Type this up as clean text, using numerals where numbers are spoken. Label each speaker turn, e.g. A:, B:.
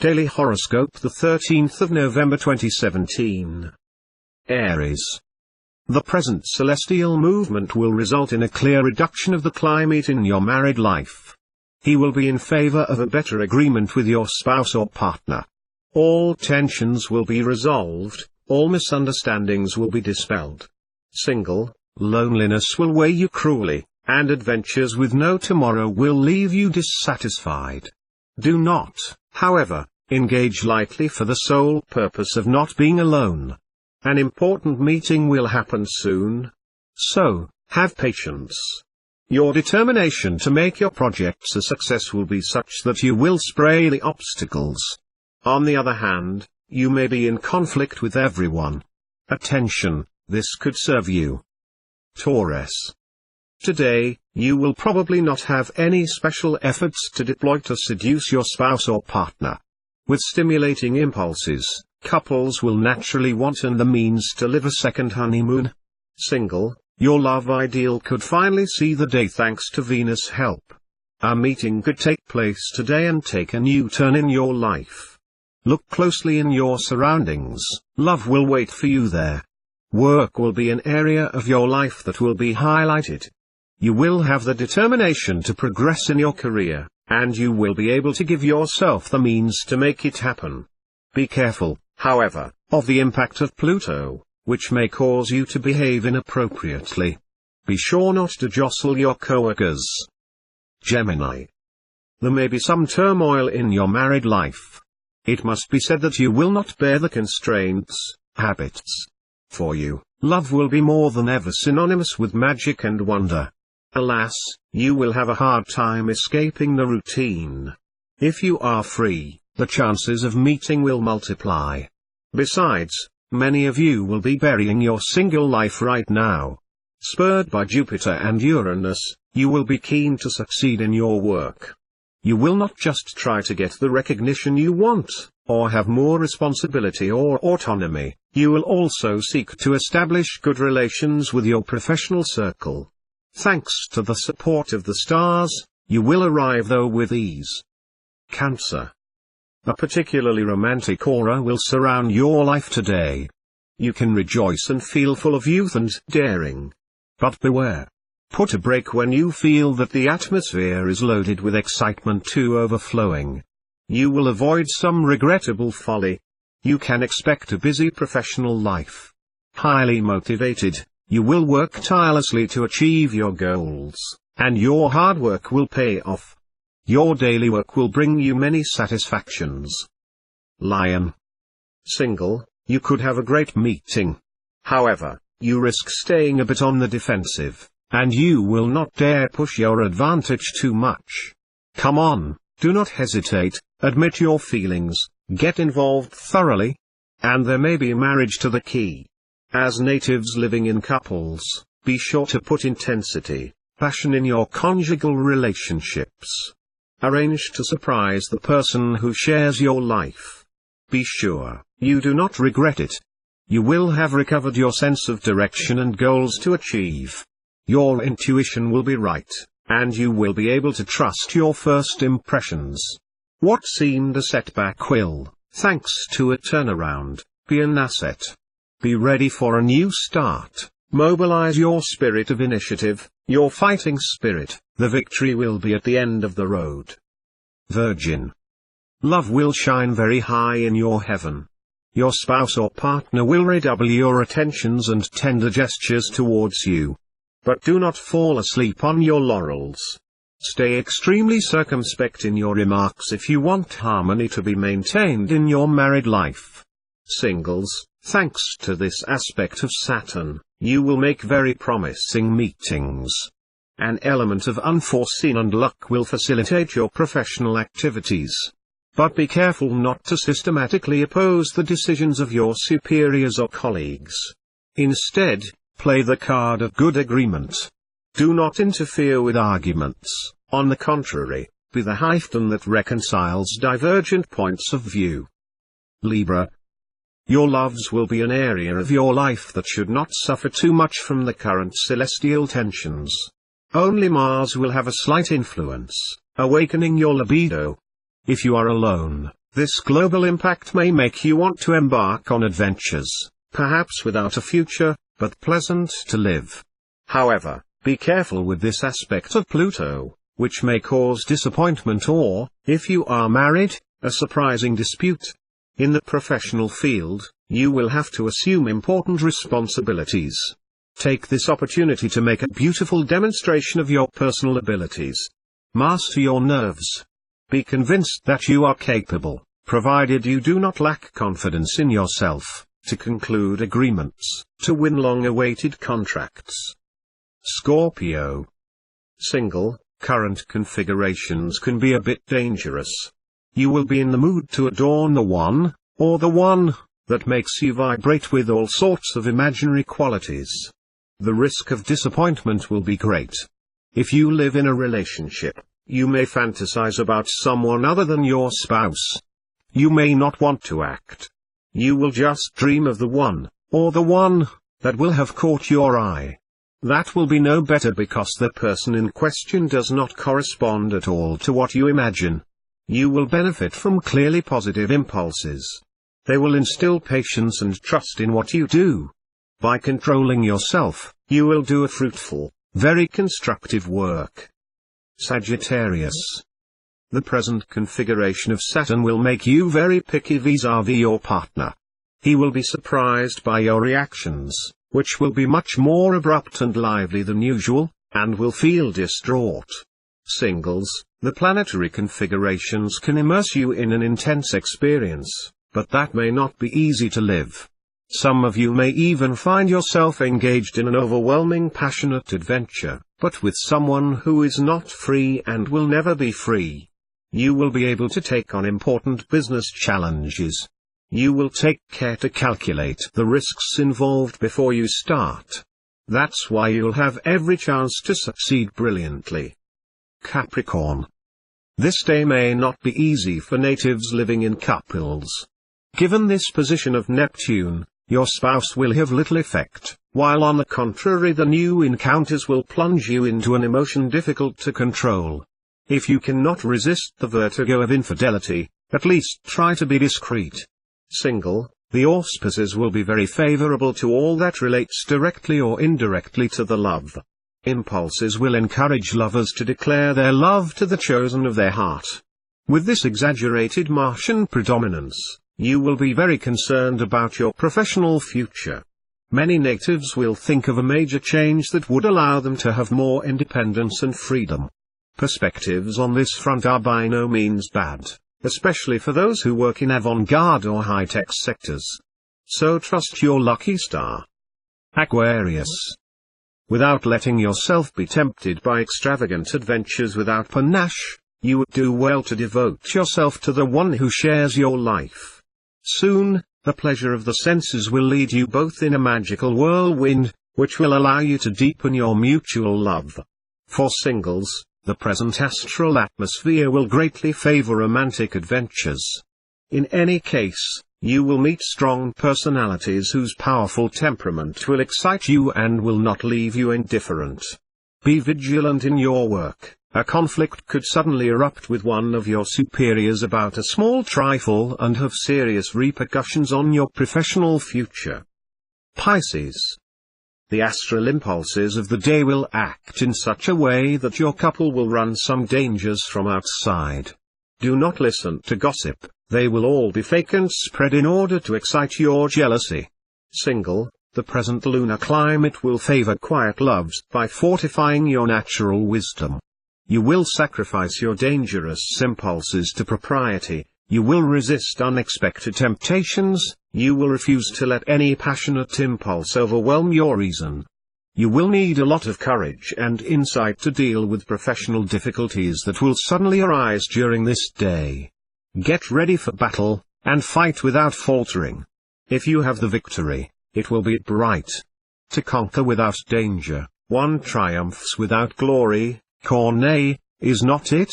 A: Daily Horoscope, the 13th of November 2017. Aries. The present celestial movement will result in a clear reduction of the climate in your married life. He will be in favor of a better agreement with your spouse or partner. All tensions will be resolved, all misunderstandings will be dispelled. Single, loneliness will weigh you cruelly, and adventures with no tomorrow will leave you dissatisfied. Do not, however, engage lightly for the sole purpose of not being alone. An important meeting will happen soon. So, have patience. Your determination to make your projects a success will be such that you will spray the obstacles. On the other hand, you may be in conflict with everyone. Attention, this could serve you. Taurus. Today, you will probably not have any special efforts to deploy to seduce your spouse or partner. With stimulating impulses, couples will naturally want the means to live a second honeymoon. Single, your love ideal could finally see the day thanks to Venus' help. A meeting could take place today and take a new turn in your life. Look closely in your surroundings, love will wait for you there. Work will be an area of your life that will be highlighted. You will have the determination to progress in your career, and you will be able to give yourself the means to make it happen. Be careful, however, of the impact of Pluto, which may cause you to behave inappropriately. Be sure not to jostle your coworkers. Gemini. There may be some turmoil in your married life. It must be said that you will not bear the constraints, habits. For you, love will be more than ever synonymous with magic and wonder. Alas, you will have a hard time escaping the routine. If you are free, the chances of meeting will multiply. Besides, many of you will be burying your single life right now. Spurred by Jupiter and Uranus, you will be keen to succeed in your work. You will not just try to get the recognition you want, or have more responsibility or autonomy, you will also seek to establish good relations with your professional circle. Thanks to the support of the stars, you will arrive there with ease. Cancer. A particularly romantic aura will surround your life today. You can rejoice and feel full of youth and daring. But beware. Put a break when you feel that the atmosphere is loaded with excitement to overflowing. You will avoid some regrettable folly. You can expect a busy professional life. Highly motivated, you will work tirelessly to achieve your goals, and your hard work will pay off. Your daily work will bring you many satisfactions. Lion. Single, you could have a great meeting. However, you risk staying a bit on the defensive, and you will not dare push your advantage too much. Come on, do not hesitate, admit your feelings, get involved thoroughly. And there may be marriage to the key. As natives living in couples, be sure to put intensity, passion in your conjugal relationships. Arrange to surprise the person who shares your life. Be sure you do not regret it. You will have recovered your sense of direction and goals to achieve. Your intuition will be right, and you will be able to trust your first impressions. What seemed a setback will, thanks to a turnaround, be an asset. Be ready for a new start. Mobilize your spirit of initiative, your fighting spirit. The victory will be at the end of the road. Virgin. Love will shine very high in your heaven. Your spouse or partner will redouble your attentions and tender gestures towards you. But do not fall asleep on your laurels. Stay extremely circumspect in your remarks if you want harmony to be maintained in your married life. Singles, thanks to this aspect of Saturn, you will make very promising meetings. An element of unforeseen luck will facilitate your professional activities. But be careful not to systematically oppose the decisions of your superiors or colleagues. Instead, play the card of good agreement. Do not interfere with arguments, on the contrary, be the hyphen that reconciles divergent points of view. Libra. Your loves will be an area of your life that should not suffer too much from the current celestial tensions. Only Mars will have a slight influence, awakening your libido. If you are alone, This global impact may make you want to embark on adventures, perhaps without a future, but pleasant to live. However, be careful with this aspect of Pluto, which may cause disappointment or, if you are married, a surprising dispute. In the professional field, you will have to assume important responsibilities. Take this opportunity to make a beautiful demonstration of your personal abilities. Master your nerves. Be convinced that you are capable, provided you do not lack confidence in yourself, to conclude agreements, to win long-awaited contracts. Scorpio. Single, current configurations can be a bit dangerous. You will be in the mood to adorn the one, or the one, that makes you vibrate with all sorts of imaginary qualities. The risk of disappointment will be great. If you live in a relationship, you may fantasize about someone other than your spouse. You may not want to act. You will just dream of the one, or the one, that will have caught your eye. That will be no better because the person in question does not correspond at all to what you imagine. You will benefit from clearly positive impulses. They will instill patience and trust in what you do. By controlling yourself, you will do a fruitful, very constructive work. Sagittarius. The present configuration of Saturn will make you very picky vis-à-vis your partner. He will be surprised by your reactions, which will be much more abrupt and lively than usual, and will feel distraught. Singles, the planetary configurations can immerse you in an intense experience, but that may not be easy to live. Some of you may even find yourself engaged in an overwhelming passionate adventure, but with someone who is not free and will never be free. You will be able to take on important business challenges. You will take care to calculate the risks involved before you start. That's why you'll have every chance to succeed brilliantly. Capricorn. This day may not be easy for natives living in couples. Given this position of Neptune, your spouse will have little effect, while on the contrary the new encounters will plunge you into an emotion difficult to control. If you cannot resist the vertigo of infidelity, at least try to be discreet. Single, the auspices will be very favorable to all that relates directly or indirectly to the love. Impulses will encourage lovers to declare their love to the chosen of their heart. With this exaggerated Martian predominance, you will be very concerned about your professional future. Many natives will think of a major change that would allow them to have more independence and freedom. Perspectives on this front are by no means bad, especially for those who work in avant-garde or high-tech sectors. So trust your lucky star. Aquarius. Without letting yourself be tempted by extravagant adventures without panache, you would do well to devote yourself to the one who shares your life. Soon, the pleasure of the senses will lead you both in a magical whirlwind, which will allow you to deepen your mutual love. For singles, the present astral atmosphere will greatly favor romantic adventures. In any case, you will meet strong personalities whose powerful temperament will excite you and will not leave you indifferent. Be vigilant in your work. A conflict could suddenly erupt with one of your superiors about a small trifle and have serious repercussions on your professional future. Pisces. The astral impulses of the day will act in such a way that your couple will run some dangers from outside. Do not listen to gossip, they will all be fake and spread in order to excite your jealousy. Single, the present lunar climate will favor quiet loves by fortifying your natural wisdom. You will sacrifice your dangerous impulses to propriety, you will resist unexpected temptations, you will refuse to let any passionate impulse overwhelm your reason. You will need a lot of courage and insight to deal with professional difficulties that will suddenly arise during this day. Get ready for battle, and fight without faltering. If you have the victory, it will be bright. To conquer without danger, one triumphs without glory. Corneille, is not it?